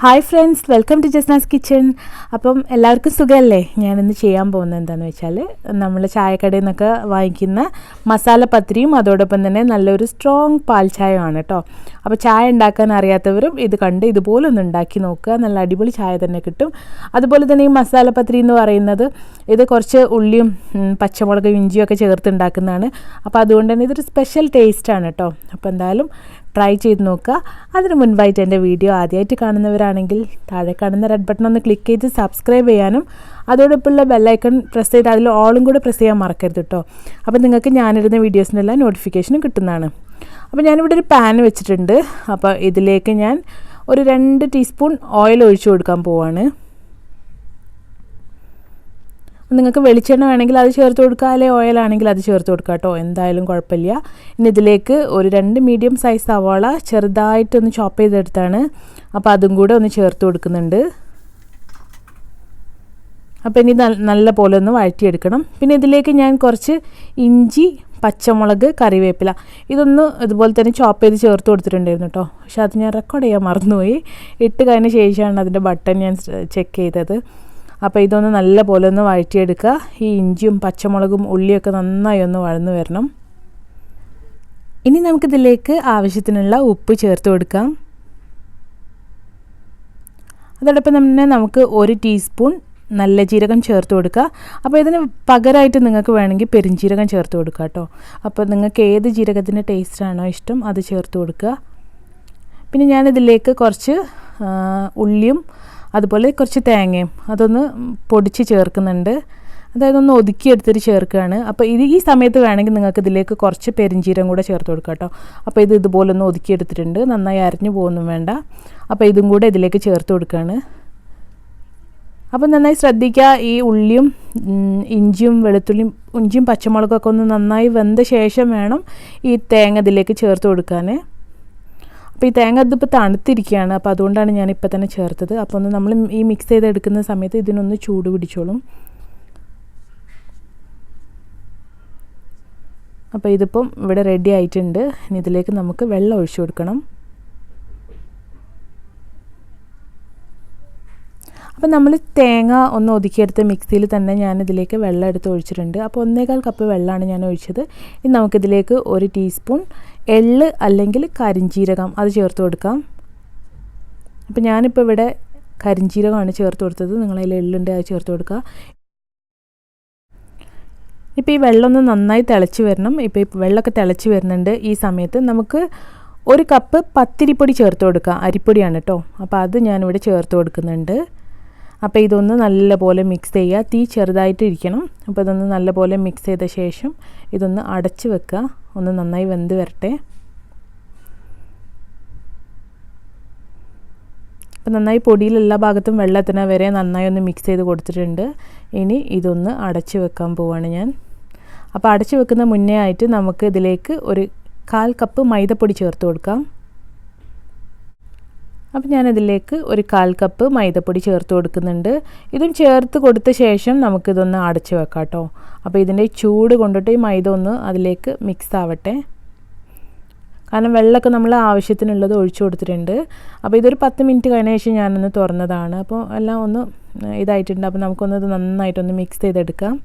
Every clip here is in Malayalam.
Hi friends, welcome to Jasna's kitchen. അപ്പം എല്ലാവർക്കും സുഖമല്ലേ? ഞാനിന്ന് ചെയ്യാൻ പോകുന്നത് എന്താണെന്ന് വെച്ചാൽ നമ്മൾ ചായക്കടയിൽ നിന്നൊക്കെ വാങ്ങിക്കുന്ന മസാല പത്തിരിയും അതോടൊപ്പം തന്നെ നല്ലൊരു സ്ട്രോങ് പാൽ ചായയാണ് കേട്ടോ. അപ്പോൾ ചായ ഉണ്ടാക്കാൻ അറിയാത്തവരും ഇത് കണ്ട് ഇതുപോലെ ഒന്ന് ഉണ്ടാക്കി നോക്കുക. നല്ല അടിപൊളി ചായ തന്നെ കിട്ടും. അതുപോലെ തന്നെ ഈ മസാല പത്തിരി എന്ന് പറയുന്നത് ഇത് കുറച്ച് ഉള്ളിയും പച്ചമുളകും ഇഞ്ചിയും ഒക്കെ ചേർത്ത് ഉണ്ടാക്കുന്നതാണ്. അപ്പോൾ അതുകൊണ്ട് തന്നെ ഇതൊരു സ്പെഷ്യൽ ടേസ്റ്റാണ് കേട്ടോ. അപ്പോൾ എന്തായാലും ട്രൈ ചെയ്ത് നോക്കുക. അതിന് മുൻപായിട്ട് എൻ്റെ വീഡിയോ ആദ്യമായിട്ട് കാണുന്നവരാണെങ്കിൽ താഴെ കാണുന്ന റെഡ് ബട്ടൺ ഒന്ന് ക്ലിക്ക് ചെയ്ത് സബ്സ്ക്രൈബ് ചെയ്യാനും അതോടൊപ്പമുള്ള ബെല്ലൈക്കൺ പ്രസ് ചെയ്ത് അതിൽ ഓളും കൂടെ പ്രസ് ചെയ്യാൻ മറക്കരുത് കേട്ടോ. അപ്പോൾ നിങ്ങൾക്ക് ഞാനിടുന്ന വീഡിയോസിനെല്ലാം നോട്ടിഫിക്കേഷനും കിട്ടുന്നതാണ്. അപ്പോൾ ഞാനിവിടെ ഒരു പാൻ വെച്ചിട്ടുണ്ട്. അപ്പോൾ ഇതിലേക്ക് ഞാൻ ഒരു 2 ടീസ്പൂൺ ഓയിൽ ഒഴിച്ചു കൊടുക്കാൻ പോവാണ്. നിങ്ങൾക്ക് വെളിച്ചെണ്ണ വേണമെങ്കിൽ അത് ചേർത്ത് കൊടുക്കുക, അല്ലെങ്കിൽ ഓയിലാണെങ്കിൽ അത് ചേർത്ത് കൊടുക്കുക കേട്ടോ. എന്തായാലും കുഴപ്പമില്ല. ഇനി ഇതിലേക്ക് ഒരു 2 മീഡിയം സൈസ് സവാള ചെറുതായിട്ടൊന്ന് ചോപ്പ് ചെയ്തെടുത്താണ്. അപ്പോൾ അതും കൂടെ ഒന്ന് ചേർത്ത് കൊടുക്കുന്നുണ്ട്. അപ്പോൾ ഇനി നല്ല പോലെ ഒന്ന് വഴറ്റിയെടുക്കണം. പിന്നെ ഇതിലേക്ക് ഞാൻ കുറച്ച് ഇഞ്ചി, പച്ചമുളക്, കറിവേപ്പില ഇതൊന്ന് ഇതുപോലെ തന്നെ ചോപ്പ് ചെയ്ത് ചേർത്ത് കൊടുത്തിട്ടുണ്ടായിരുന്നു കേട്ടോ. പക്ഷെ അത് ഞാൻ റെക്കോർഡ് ചെയ്യാൻ മറന്നുപോയി. ഇട്ട് കഴിഞ്ഞ ശേഷമാണ് അതിൻ്റെ ബട്ടൺ ഞാൻ ചെക്ക് ചെയ്തത്. അപ്പോൾ ഇതൊന്ന് നല്ല പോലെ ഒന്ന് വഴറ്റിയെടുക്കുക. ഈ ഇഞ്ചിയും പച്ചമുളകും ഉള്ളിയൊക്കെ നന്നായി ഒന്ന് വഴന്നു വരണം. ഇനി നമുക്കിതിലേക്ക് ആവശ്യത്തിനുള്ള ഉപ്പ് ചേർത്ത് കൊടുക്കാം. അതോടൊപ്പം തന്നെ നമുക്ക് 1 ടീസ്പൂൺ നല്ല ജീരകം ചേർത്ത് കൊടുക്കുക. അപ്പോൾ ഇതിന് പകരമായിട്ട് നിങ്ങൾക്ക് വേണമെങ്കിൽ പെരുംജീരകം ചേർത്ത് കൊടുക്കുക കേട്ടോ. അപ്പോൾ നിങ്ങൾക്ക് ഏത് ജീരകത്തിൻ്റെ ടേസ്റ്റാണോ ഇഷ്ടം അത് ചേർത്ത് കൊടുക്കുക. പിന്നെ ഞാനിതിലേക്ക് കുറച്ച് ഉള്ളിയും അതുപോലെ കുറച്ച് തേങ്ങയും അതൊന്ന് പൊടിച്ച് ചേർക്കുന്നുണ്ട്. അതായത് ഒന്ന് ഒതുക്കിയെടുത്തിട്ട് ചേർക്കുകയാണ്. അപ്പോൾ ഈ സമയത്ത് വേണമെങ്കിൽ നിങ്ങൾക്ക് ഇതിലേക്ക് കുറച്ച് പെരുംജീരകം കൂടെ ചേർത്ത് കൊടുക്കുക കേട്ടോ. അപ്പോൾ ഇത് ഇതുപോലെ ഒന്ന് ഒതുക്കിയെടുത്തിട്ടുണ്ട്. നന്നായി അരിഞ്ഞു പോകുന്നും വേണ്ട. അപ്പോൾ ഇതും കൂടെ ഇതിലേക്ക് ചേർത്ത് കൊടുക്കുകയാണ്. അപ്പോൾ നന്നായി ശ്രദ്ധിക്കുക, ഈ ഉള്ളിയും ഇഞ്ചിയും വെളുത്തുള്ളിയും ഇഞ്ചിയും പച്ചമുളകൊക്കെ ഒന്ന് നന്നായി വെന്ത ശേഷം വേണം ഈ തേങ്ങ ഇതിലേക്ക് ചേർത്ത് കൊടുക്കാൻ. അപ്പോൾ ഈ തേങ്ങ ഇതിപ്പോൾ തണുത്തിരിക്കുകയാണ്. അപ്പോൾ അതുകൊണ്ടാണ് ഞാനിപ്പോൾ തന്നെ ചേർത്തത്. അപ്പോൾ ഒന്ന് നമ്മൾ ഈ മിക്സ് ചെയ്തെടുക്കുന്ന സമയത്ത് ഇതിനൊന്ന് ചൂട് പിടിച്ചോളും. അപ്പോൾ ഇതിപ്പം ഇവിടെ റെഡി ആയിട്ടുണ്ട്. ഇനി ഇതിലേക്ക് നമുക്ക് വെള്ളം ഒഴിച്ചു കൊടുക്കണം. അപ്പോൾ നമ്മൾ തേങ്ങ ഒന്ന് ഒതുക്കിയെടുത്ത മിക്സിയിൽ തന്നെ ഞാനിതിലേക്ക് വെള്ളം എടുത്ത് ഒഴിച്ചിട്ടുണ്ട്. അപ്പോൾ 1.25 കപ്പ് വെള്ളമാണ് ഞാൻ ഒഴിച്ചത്. ഇനി നമുക്കിതിലേക്ക് 1 ടീസ്പൂൺ എള്ള് അല്ലെങ്കിൽ കരിഞ്ജീരകം അത് ചേർത്ത് കൊടുക്കാം. അപ്പോൾ ഞാനിപ്പോൾ ഇവിടെ കരിഞ്ജീരകമാണ് ചേർത്ത് കൊടുത്തത്. നിങ്ങളതിൽ എള്ളുണ്ട്, അത് ചേർത്ത് കൊടുക്കുക. ഇപ്പോൾ ഈ വെള്ളം ഒന്ന് നന്നായി തിളച്ച് വരണം. ഇപ്പോൾ ഈ വെള്ളമൊക്കെ തിളച്ച് വരുന്നുണ്ട്. ഈ സമയത്ത് നമുക്ക് 1 കപ്പ് പത്തിരിപ്പൊടി ചേർത്ത് കൊടുക്കാം. അരിപ്പൊടിയാണ് കേട്ടോ. അപ്പോൾ അത് ഞാനിവിടെ ചേർത്ത് കൊടുക്കുന്നുണ്ട്. അപ്പോൾ ഇതൊന്ന് നല്ലപോലെ മിക്സ് ചെയ്യുക. തീ ചെറുതായിട്ട് ഇരിക്കണം. അപ്പോൾ ഇതൊന്ന് നല്ലപോലെ മിക്സ് ചെയ്ത ശേഷം ഇതൊന്ന് അടച്ച് വെക്കുക. ഒന്ന് നന്നായി വെന്ത് വരട്ടെ. അപ്പോൾ നന്നായി പൊടിയിൽ എല്ലാ ഭാഗത്തും വെള്ളത്തിന് വരെ നന്നായി ഒന്ന് മിക്സ് ചെയ്ത് കൊടുത്തിട്ടുണ്ട്. ഇനി ഇതൊന്ന് അടച്ച് വെക്കാൻ പോവാണ് ഞാൻ. അപ്പോൾ അടച്ച് വെക്കുന്ന മുന്നേ ആയിട്ട് നമുക്ക് ഇതിലേക്ക് ഒരു 1/4 കപ്പ് മൈദപ്പൊടി ചേർത്ത് കൊടുക്കാം. അപ്പോൾ ഞാനതിലേക്ക് ഒരു 1/4 കപ്പ് മൈദപ്പൊടി ചേർത്ത് കൊടുക്കുന്നുണ്ട്. ഇതും ചേർത്ത് കൊടുത്ത ശേഷം നമുക്കിതൊന്ന് അടച്ച് വെക്കാം കേട്ടോ. അപ്പോൾ ഇതിൻ്റെ ചൂട് കൊണ്ടിട്ട് ഈ മൈദ ഒന്ന് അതിലേക്ക് മിക്സ് ആവട്ടെ. കാരണം വെള്ളമൊക്കെ നമ്മൾ ആവശ്യത്തിനുള്ളത് ഒഴിച്ചു കൊടുത്തിട്ടുണ്ട്. അപ്പോൾ ഇതൊരു 10 മിനിറ്റ് കഴിഞ്ഞ ശേഷം ഞാനൊന്ന് തുറന്നതാണ്. അപ്പോൾ എല്ലാം ഒന്ന് ഇതായിട്ടുണ്ട്. അപ്പോൾ നമുക്കൊന്ന് ഇത് നന്നായിട്ടൊന്ന് മിക്സ് ചെയ്തെടുക്കാം.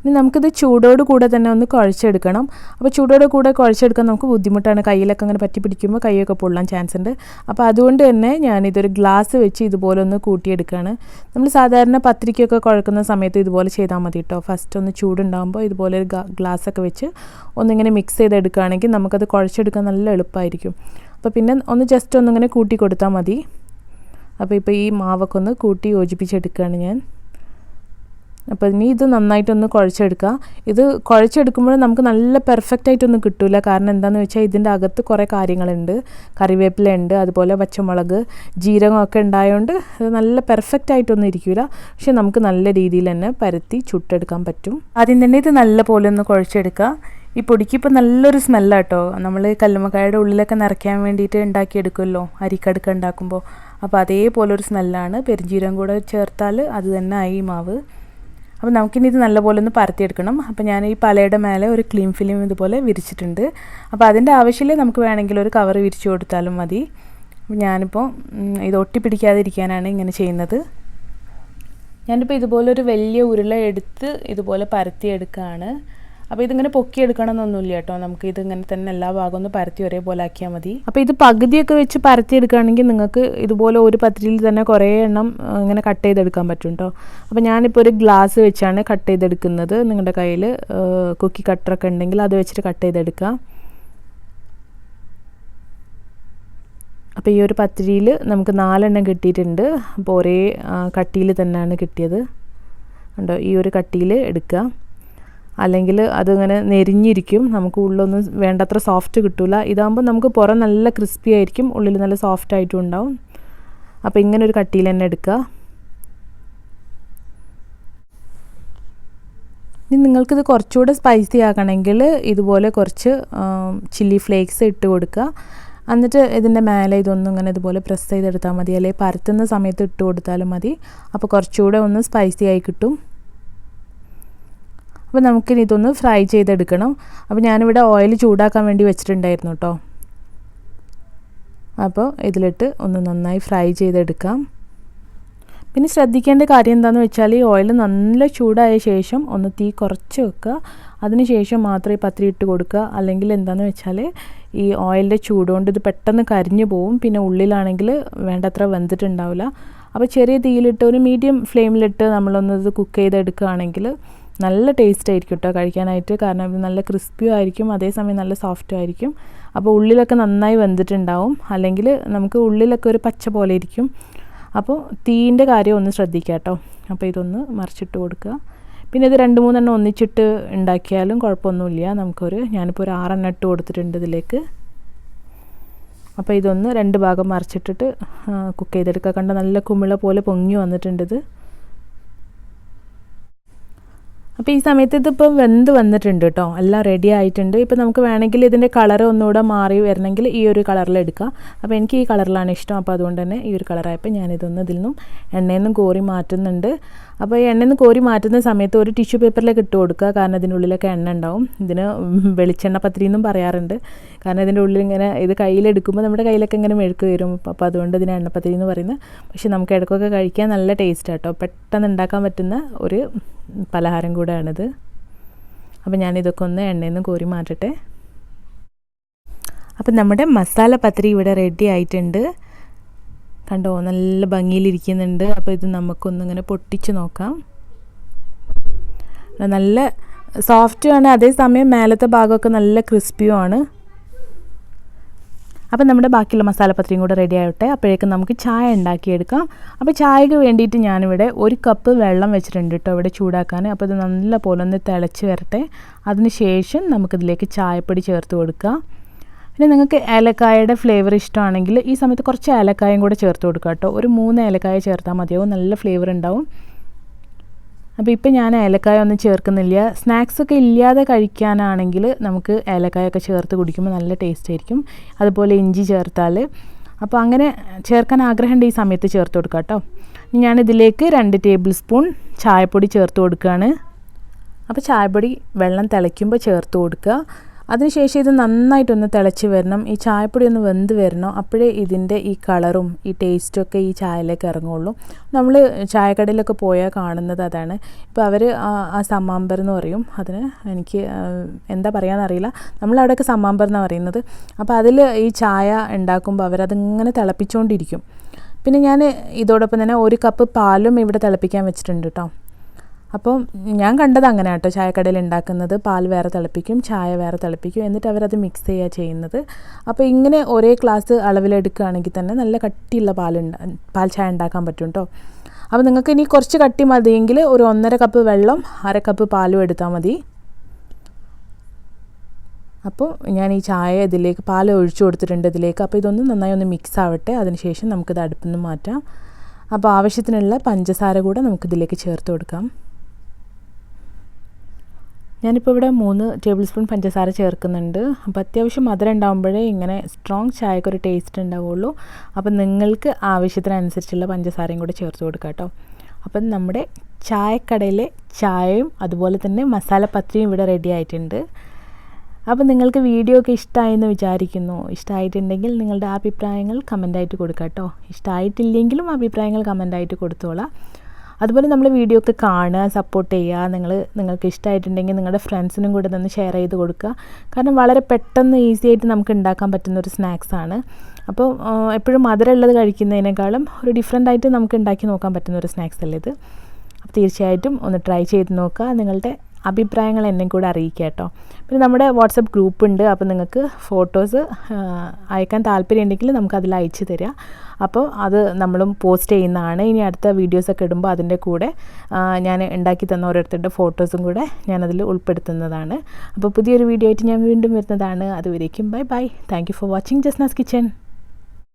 ഇനി നമുക്കിത് ചൂടോട് കൂടെ തന്നെ ഒന്ന് കുഴച്ചെടുക്കണം. അപ്പോൾ ചൂടോട് കൂടെ കുഴച്ചെടുക്കാൻ നമുക്ക് ബുദ്ധിമുട്ടാണ്. കയ്യിലൊക്കെ അങ്ങനെ പറ്റി പിടിക്കുമ്പോൾ കൈയൊക്കെ പൊള്ളാൻ ചാൻസ് ഉണ്ട്. അപ്പോൾ അതുകൊണ്ട് തന്നെ ഞാനിതൊരു ഗ്ലാസ് വെച്ച് ഇതുപോലെ ഒന്ന് കൂട്ടിയെടുക്കുകയാണ്. നമ്മൾ സാധാരണ പത്തിരിക്കൊക്കെ കുഴക്കുന്ന സമയത്ത് ഇതുപോലെ ചെയ്താൽ മതി കേട്ടോ. ഫസ്റ്റ് ഒന്ന് ചൂടുണ്ടാകുമ്പോൾ ഇതുപോലെ ഒരു ഗ്ലാസ്സൊക്കെ വെച്ച് ഒന്നിങ്ങനെ മിക്സ് ചെയ്തെടുക്കുകയാണെങ്കിൽ നമുക്കത് കുഴച്ചെടുക്കാൻ നല്ല എളുപ്പമായിരിക്കും. അപ്പോൾ പിന്നെ ഒന്ന് ജസ്റ്റ് ഒന്നിങ്ങനെ കൂട്ടി കൊടുത്താൽ മതി. അപ്പോൾ ഇപ്പോൾ ഈ മാവൊക്കെ ഒന്ന് കൂട്ടി യോജിപ്പിച്ചെടുക്കുകയാണ് ഞാൻ. അപ്പോൾ ഇനി ഇത് നന്നായിട്ടൊന്ന് കുഴച്ചെടുക്കുക. ഇത് കുഴച്ചെടുക്കുമ്പോൾ നമുക്ക് നല്ല പെർഫെക്റ്റായിട്ടൊന്നും കിട്ടില്ല. കാരണം എന്താണെന്ന് വെച്ചാൽ ഇതിൻ്റെ അകത്ത് കുറേ കാര്യങ്ങളുണ്ട്. കറിവേപ്പില ഉണ്ട്, അതുപോലെ പച്ചമുളക്, ജീരകമൊക്കെ ഉണ്ടായതുകൊണ്ട് ഇത് നല്ല പെർഫെക്റ്റായിട്ടൊന്നും ഇരിക്കില്ല. പക്ഷെ നമുക്ക് നല്ല രീതിയിൽ തന്നെ പരത്തി ചുട്ടെടുക്കാൻ പറ്റും. ആദ്യം തന്നെ ഇത് നല്ല പോലെ ഒന്ന് കുഴച്ചെടുക്കുക. ഈ പൊടിക്ക് ഇപ്പോൾ നല്ലൊരു സ്മെല്ലാട്ടോ. നമ്മൾ കല്ലുമ്മക്കായുടെ ഉള്ളിലൊക്കെ നിറയ്ക്കാൻ വേണ്ടിയിട്ട് ഉണ്ടാക്കിയെടുക്കുമല്ലോ അരിക്കടുക്ക ഉണ്ടാക്കുമ്പോൾ. അപ്പോൾ അതേപോലൊരു സ്മെല്ലാണ്. പെരുംജീരകം കൂടെ ചേർത്താൽ അത് തന്നെ ആയി മാവ്. അപ്പോൾ നമുക്കിനി ഇത് നല്ലപോലെ ഒന്ന് പരത്തിയെടുക്കണം. അപ്പോൾ ഞാൻ ഈ പലയുടെ മേലെ ഒരു ക്ലീൻ ഫിലിം ഇതുപോലെ വിരിച്ചിട്ടുണ്ട്. അപ്പോൾ അതിൻ്റെ ആവശ്യമില്ല, നമുക്ക് വേണമെങ്കിൽ ഒരു കവർ വിരിച്ചു കൊടുത്താലും മതി. ഞാനിപ്പോൾ ഇത് ഒട്ടിപ്പിടിക്കാതിരിക്കാനാണ് ഇങ്ങനെ ചെയ്യുന്നത്. ഞാനിപ്പോൾ ഇതുപോലെ ഒരു വലിയ ഉരുള എടുത്ത് ഇതുപോലെ പരത്തിയെടുക്കുകയാണ്. അപ്പോൾ ഇതിങ്ങനെ പൊക്കിയെടുക്കണം എന്നൊന്നുമില്ല കേട്ടോ, നമുക്ക് ഇതിങ്ങനെ തന്നെ എല്ലാ ഭാഗവും ഒന്ന് പരത്തി ഒരേപോലെ ആക്കിയാൽ മതി. അപ്പോൾ ഇത് പകുതിയൊക്കെ വെച്ച് പരത്തിയെടുക്കുകയാണെങ്കിൽ നിങ്ങൾക്ക് ഇതുപോലെ ഒരു പത്തിരിയിൽ തന്നെ കുറേ എണ്ണം ഇങ്ങനെ കട്ട് ചെയ്തെടുക്കാൻ പറ്റും കേട്ടോ. അപ്പോൾ ഞാനിപ്പോൾ ഒരു ഗ്ലാസ് വെച്ചാണ് കട്ട് ചെയ്തെടുക്കുന്നത്. നിങ്ങളുടെ കയ്യിൽ കുക്കി കട്ടറൊക്കെ ഉണ്ടെങ്കിൽ അത് വെച്ചിട്ട് കട്ട് ചെയ്തെടുക്കുക. അപ്പോൾ ഈ ഒരു പത്തിരിയിൽ നമുക്ക് 4 എണ്ണം കിട്ടിയിട്ടുണ്ട്. അപ്പോൾ ഒരേ കട്ടിയിൽ തന്നെയാണ് കിട്ടിയത് ഉണ്ടോ. ഈ ഒരു കട്ടിയിൽ എടുക്കുക, അല്ലെങ്കിൽ അതിങ്ങനെ നെരിഞ്ഞിരിക്കും, നമുക്ക് ഉള്ളൊന്നും വേണ്ടത്ര സോഫ്റ്റ് കിട്ടില്ല. ഇതാകുമ്പോൾ നമുക്ക് പുറം നല്ല ക്രിസ്പി ആയിരിക്കും, ഉള്ളിൽ നല്ല സോഫ്റ്റ് ആയിട്ടും ഉണ്ടാവും. അപ്പോൾ ഇങ്ങനെ ഒരു കട്ടിയിൽ തന്നെ എടുക്കുക. ഇനി നിങ്ങൾക്കിത് കുറച്ചുകൂടെ സ്പൈസി ആക്കണമെങ്കിൽ ഇതുപോലെ കുറച്ച് ചില്ലി ഫ്ലേക്സ് ഇട്ട് കൊടുക്കുക. എന്നിട്ട് ഇതിൻ്റെ മേലെ ഇതൊന്നും ഇങ്ങനെ ഇതുപോലെ പ്രസ് ചെയ്തെടുത്താൽ മതി, അല്ലെങ്കിൽ പരത്തുന്ന സമയത്ത് ഇട്ട് കൊടുത്താലും മതി. അപ്പോൾ കുറച്ചുകൂടെ ഒന്ന് സ്പൈസി ആയി കിട്ടും. അപ്പോൾ നമുക്കിനി ഇതൊന്ന് ഫ്രൈ ചെയ്തെടുക്കണം. അപ്പോൾ ഞാനിവിടെ ഓയിൽ ചൂടാക്കാൻ വേണ്ടി വെച്ചിട്ടുണ്ടായിരുന്നു കേട്ടോ. അപ്പോൾ ഇതിലിട്ട് ഒന്ന് നന്നായി ഫ്രൈ ചെയ്തെടുക്കാം. പിന്നെ ശ്രദ്ധിക്കേണ്ട കാര്യം എന്താണെന്ന് വെച്ചാൽ ഈ ഓയിൽ നല്ല ചൂടായ ശേഷം ഒന്ന് തീ കുറച്ച് വെക്കുക, അതിന് ശേഷം മാത്രമേ പത്തിരി ഇട്ട് കൊടുക്കുക. അല്ലെങ്കിൽ എന്താണെന്ന് വെച്ചാൽ ഈ ഓയിലിൻ്റെ ചൂടുകൊണ്ട് ഇത് പെട്ടെന്ന് കരിഞ്ഞു പോവും, പിന്നെ ഉള്ളിലാണെങ്കിൽ വേണ്ടത്ര വെന്തിട്ടുണ്ടാവില്ല. അപ്പോൾ ചെറിയ തീയിലിട്ട് ഒരു മീഡിയം ഫ്ലെയിമിലിട്ട് നമ്മളൊന്നത് കുക്ക് ചെയ്തെടുക്കുകയാണെങ്കിൽ നല്ല ടേസ്റ്റ് ആയിരിക്കും കേട്ടോ കഴിക്കാനായിട്ട്. കാരണം ഇത് നല്ല ക്രിസ്പിയും ആയിരിക്കും, അതേസമയം നല്ല സോഫ്റ്റും ആയിരിക്കും. അപ്പോൾ ഉള്ളിലൊക്കെ നന്നായി വെന്തിട്ടുണ്ടാവും, അല്ലെങ്കിൽ നമുക്ക് ഉള്ളിലൊക്കെ ഒരു പച്ച പോലെ ഇരിക്കും. അപ്പോൾ തീൻ്റെ കാര്യം ഒന്ന് ശ്രദ്ധിക്കുക കേട്ടോ. അപ്പോൾ ഇതൊന്ന് മറിച്ചിട്ട് കൊടുക്കുക. പിന്നെ ഇത് 2-3 എണ്ണം ഒന്നിച്ചിട്ട് ഉണ്ടാക്കിയാലും കുഴപ്പമൊന്നുമില്ല. ഞാനിപ്പോൾ ഒരു 6 എണ്ണം ഇട്ട് കൊടുത്തിട്ടുണ്ട് ഇതിലേക്ക്. അപ്പോൾ ഇതൊന്ന് 2 ഭാഗം മറിച്ചിട്ടിട്ട് കുക്ക് ചെയ്തെടുക്കുക. കണ്ട നല്ല കുമിള പോലെ പൊങ്ങി വന്നിട്ടുണ്ട് ഇത്. അപ്പോൾ ഈ സമയത്ത് ഇതിപ്പോൾ വെന്ത് വന്നിട്ടുണ്ട് കേട്ടോ, എല്ലാം റെഡി ആയിട്ടുണ്ട്. ഇപ്പോൾ നമുക്ക് വേണമെങ്കിൽ ഇതിൻ്റെ കളർ ഒന്നുകൂടെ മാറി വരണമെങ്കിൽ ഈ ഒരു കളറിൽ എടുക്കുക. അപ്പോൾ എനിക്ക് ഈ കളറിലാണ് ഇഷ്ടം, അപ്പോൾ അതുകൊണ്ട് തന്നെ ഈ ഒരു കളറായപ്പോൾ ഞാനിതൊന്ന് ഇതിൽ നിന്നും എണ്ണയിൽ നിന്നും കോരി മാറ്റുന്നുണ്ട്. അപ്പോൾ ഈ എണ്ണയിൽ നിന്ന് കോരി മാറ്റുന്ന സമയത്ത് ഒരു ടിഷ്യൂ പേപ്പറിലേക്ക് ഇട്ട് കൊടുക്കുക, കാരണം ഇതിൻ്റെ ഉള്ളിലൊക്കെ എണ്ണ ഉണ്ടാവും. ഇതിന് വെളിച്ചെണ്ണ പത്തിരി എന്നും പറയാറുണ്ട്, കാരണം ഇതിൻ്റെ ഉള്ളിൽ ഇങ്ങനെ ഇത് കയ്യിലെടുക്കുമ്പോൾ നമ്മുടെ കയ്യിലൊക്കെ ഇങ്ങനെ മെഴുക്ക് വരും. അപ്പോൾ അതുകൊണ്ട് ഇതിന് എണ്ണപ്പത്തിരി എന്ന് പറയുന്നത്. പക്ഷേ നമുക്ക് ഇടയ്ക്കൊക്കെ കഴിക്കാൻ നല്ല ടേസ്റ്റ് കേട്ടോ, പെട്ടെന്ന് ഉണ്ടാക്കാൻ പറ്റുന്ന ഒരു പലഹാരം കൂടെയാണിത്. അപ്പോൾ ഞാനിതൊക്കെ ഒന്ന് എണ്ണയിൽ നിന്ന് കോരി മാറ്റട്ടെ. അപ്പം നമ്മുടെ മസാല പത്തിരി ഇവിടെ റെഡി ആയിട്ടുണ്ട്. കണ്ടോ, നല്ല ഭംഗിയിലിരിക്കുന്നുണ്ട്. അപ്പോൾ ഇത് നമുക്കൊന്നിങ്ങനെ പൊട്ടിച്ച് നോക്കാം. നല്ല സോഫ്റ്റുമാണ്, അതേസമയം മേലത്തെ ഭാഗമൊക്കെ നല്ല ക്രിസ്പിയുമാണ്. അപ്പോൾ നമ്മുടെ ബാക്കിയുള്ള മസാലപ്പത്തിരിയും കൂടെ റെഡി ആവട്ടെ. അപ്പോഴേക്കും നമുക്ക് ചായ ഉണ്ടാക്കിയെടുക്കാം. അപ്പോൾ ചായക്ക് വേണ്ടിയിട്ട് ഞാനിവിടെ 1 കപ്പ് വെള്ളം വെച്ചിട്ടുണ്ട് കേട്ടോ ഇവിടെ ചൂടാക്കാൻ. അപ്പോൾ ഇത് നല്ല പോലെ ഒന്ന് തിളച്ച് വരട്ടെ. അതിന് ശേഷം നമുക്കിതിലേക്ക് ചായപ്പൊടി ചേർത്ത് കൊടുക്കാം. പിന്നെ നിങ്ങൾക്ക് ഏലക്കായയുടെ ഫ്ലേവർ ഇഷ്ടമാണെങ്കിൽ ഈ സമയത്ത് കുറച്ച് ഏലക്കായും കൂടെ ചേർത്ത് കൊടുക്കുക കേട്ടോ. ഒരു 3 ഏലക്കായ ചേർത്താൽ മതിയാവും, നല്ല ഫ്ലേവർ ഉണ്ടാവും. അപ്പോൾ ഇപ്പം ഞാൻ ഏലക്കായ ഒന്നും ചേർക്കുന്നില്ല. സ്നാക്സൊക്കെ ഇല്ലാതെ കഴിക്കാനാണെങ്കിൽ നമുക്ക് ഏലക്കായൊക്കെ ചേർത്ത് കുടിക്കുമ്പോൾ നല്ല ടേസ്റ്റ് ആയിരിക്കും. അതുപോലെ ഇഞ്ചി ചേർത്താൽ, അപ്പോൾ അങ്ങനെ ചേർക്കാൻ ആഗ്രഹമുണ്ട് ഈ സമയത്ത് ചേർത്ത് കൊടുക്കുക കേട്ടോ. ഞാനിതിലേക്ക് 2 ടേബിൾ സ്പൂൺ ചായപ്പൊടി ചേർത്ത് കൊടുക്കുകയാണ്. അപ്പോൾ ചായപ്പൊടി വെള്ളം തിളയ്ക്കുമ്പോൾ ചേർത്ത് കൊടുക്കുക. അതിനുശേഷം ഇത് നന്നായിട്ടൊന്ന് തിളച്ച് വരണം, ഈ ചായപ്പൊടി ഒന്ന് വെന്ത് വരണം. അപ്പോഴേ ഇതിൻ്റെ ഈ കളറും ഈ ടേസ്റ്റൊക്കെ ഈ ചായയിലേക്ക് ഇറങ്ങുള്ളൂ. നമ്മൾ ചായക്കടയിലൊക്കെ പോയാൽ കാണുന്നത് അതാണ്. ഇപ്പോൾ അവർ ആ സമ്മാമ്പർ എന്ന് പറയും, അതിന് എനിക്ക് എന്താ പറയാമെന്നറിയില്ല, നമ്മളവിടെയൊക്കെ സമ്മാമ്പർ എന്നാണ് പറയുന്നത്. അപ്പോൾ അതിൽ ഈ ചായ ഉണ്ടാക്കുമ്പോൾ അവരതിങ്ങനെ തിളപ്പിച്ചുകൊണ്ടിരിക്കും. പിന്നെ ഞാൻ ഇതോടൊപ്പം തന്നെ 1 കപ്പ് പാലും ഇവിടെ തിളപ്പിക്കാൻ വെച്ചിട്ടുണ്ട് കേട്ടോ. അപ്പോൾ ഞാൻ കണ്ടത് അങ്ങനെ കേട്ടോ, ചായക്കടയിൽ ഉണ്ടാക്കുന്നത് പാൽ വേറെ തിളപ്പിക്കും, ചായ വേറെ തിളപ്പിക്കും, എന്നിട്ട് അവരത് മിക്സ് ചെയ്യുക ചെയ്യുന്നത്. അപ്പോൾ ഇങ്ങനെ ഒരേ ഗ്ലാസ് അളവിലെടുക്കുകയാണെങ്കിൽ തന്നെ നല്ല കട്ടിയുള്ള പാൽ ചായ ഉണ്ടാക്കാൻ പറ്റും കേട്ടോ. അപ്പോൾ നിങ്ങൾക്ക് ഇനി കുറച്ച് കട്ടി മതിയെങ്കിൽ ഒരു 1.5 കപ്പ് വെള്ളം 1/2 കപ്പ് പാലും എടുത്താൽ മതി. അപ്പോൾ ഞാൻ ഈ ചായ ഇതിലേക്ക് പാൽ ഒഴിച്ചു കൊടുത്തിട്ടുണ്ട് ഇതിലേക്ക്. അപ്പോൾ ഇതൊന്ന് നന്നായി ഒന്ന് മിക്സ് ആവട്ടെ, അതിനുശേഷം നമുക്കിത് അടുപ്പിൽ നിന്ന് മാറ്റാം. അപ്പോൾ ആവശ്യത്തിനുള്ള പഞ്ചസാര കൂടെ നമുക്കിതിലേക്ക് ചേർത്ത് കൊടുക്കാം. ഞാനിപ്പോൾ ഇവിടെ 3 ടേബിൾ സ്പൂൺ പഞ്ചസാര ചേർക്കുന്നുണ്ട്. അപ്പോൾ അത്യാവശ്യം മധുരം ഉണ്ടാകുമ്പോഴേ ഇങ്ങനെ സ്ട്രോങ് ചായക്കൊരു ടേസ്റ്റ് ഉണ്ടാവുള്ളൂ. അപ്പോൾ നിങ്ങൾക്ക് ആവശ്യത്തിനനുസരിച്ചുള്ള പഞ്ചസാരയും കൂടെ ചേർത്ത് കൊടുക്കാം കേട്ടോ. അപ്പം നമ്മുടെ ചായക്കടയിലെ ചായയും അതുപോലെ തന്നെ മസാല പത്തിരിയും ഇവിടെ റെഡി ആയിട്ടുണ്ട്. അപ്പോൾ നിങ്ങൾക്ക് വീഡിയോ ഒക്കെ ഇഷ്ടമായെന്ന് വിചാരിക്കുന്നു. ഇഷ്ടമായിട്ടുണ്ടെങ്കിൽ നിങ്ങളുടെ അഭിപ്രായങ്ങൾ കമൻ്റായിട്ട് കൊടുക്കുക കേട്ടോ. ഇഷ്ടമായിട്ടില്ലെങ്കിലും അഭിപ്രായങ്ങൾ കമൻ്റായിട്ട് കൊടുത്തോളാം. അതുപോലെ നമ്മൾ വീഡിയോ ഒക്കെ കാണുക, സപ്പോർട്ട് ചെയ്യുക. നിങ്ങൾക്ക് ഇഷ്ടമായിട്ടുണ്ടെങ്കിൽ നിങ്ങളുടെ ഫ്രണ്ട്സിനും കൂടെ ഒന്ന് ഷെയർ ചെയ്ത് കൊടുക്കുക. കാരണം വളരെ പെട്ടെന്ന് ഈസി ആയിട്ട് നമുക്ക് ഉണ്ടാക്കാൻ പറ്റുന്നൊരു സ്നാക്സാണ്. അപ്പോൾ എപ്പോഴും മധുരമുള്ളത് കഴിക്കുന്നതിനേക്കാളും ഒരു ഡിഫറെൻ്റ് ആയിട്ട് നമുക്ക് ഉണ്ടാക്കി നോക്കാൻ പറ്റുന്നൊരു സ്നാക്സ് അല്ലേ ഇത്. അപ്പോൾ തീർച്ചയായിട്ടും ഒന്ന് ട്രൈ ചെയ്ത് നോക്കുക. നിങ്ങളുടെ അഭിപ്രായങ്ങൾ എന്നെ കൂടെ അറിയിക്കുക കേട്ടോ. പിന്നെ നമ്മുടെ വാട്സപ്പ് ഗ്രൂപ്പ് ഉണ്ട്. അപ്പോൾ നിങ്ങൾക്ക് ഫോട്ടോസ് അയക്കാൻ താല്പര്യമുണ്ടെങ്കിൽ നമുക്കതിൽ അയച്ചു തരിക. അപ്പോൾ അത് നമ്മളും പോസ്റ്റ് ചെയ്യുന്നതാണ്. ഇനി അടുത്ത വീഡിയോസൊക്കെ ഇടുമ്പോൾ അതിൻ്റെ കൂടെ ഞാൻ ഉണ്ടാക്കി തന്ന ഓരോരുത്തരുടെ ഫോട്ടോസും കൂടെ ഞാനതിൽ ഉൾപ്പെടുത്തുന്നതാണ്. അപ്പോൾ പുതിയൊരു വീഡിയോ ആയിട്ട് ഞാൻ വീണ്ടും വരുന്നതാണ്. അതുവരേക്കും bye bye. Thank you for watching Jasna's kitchen.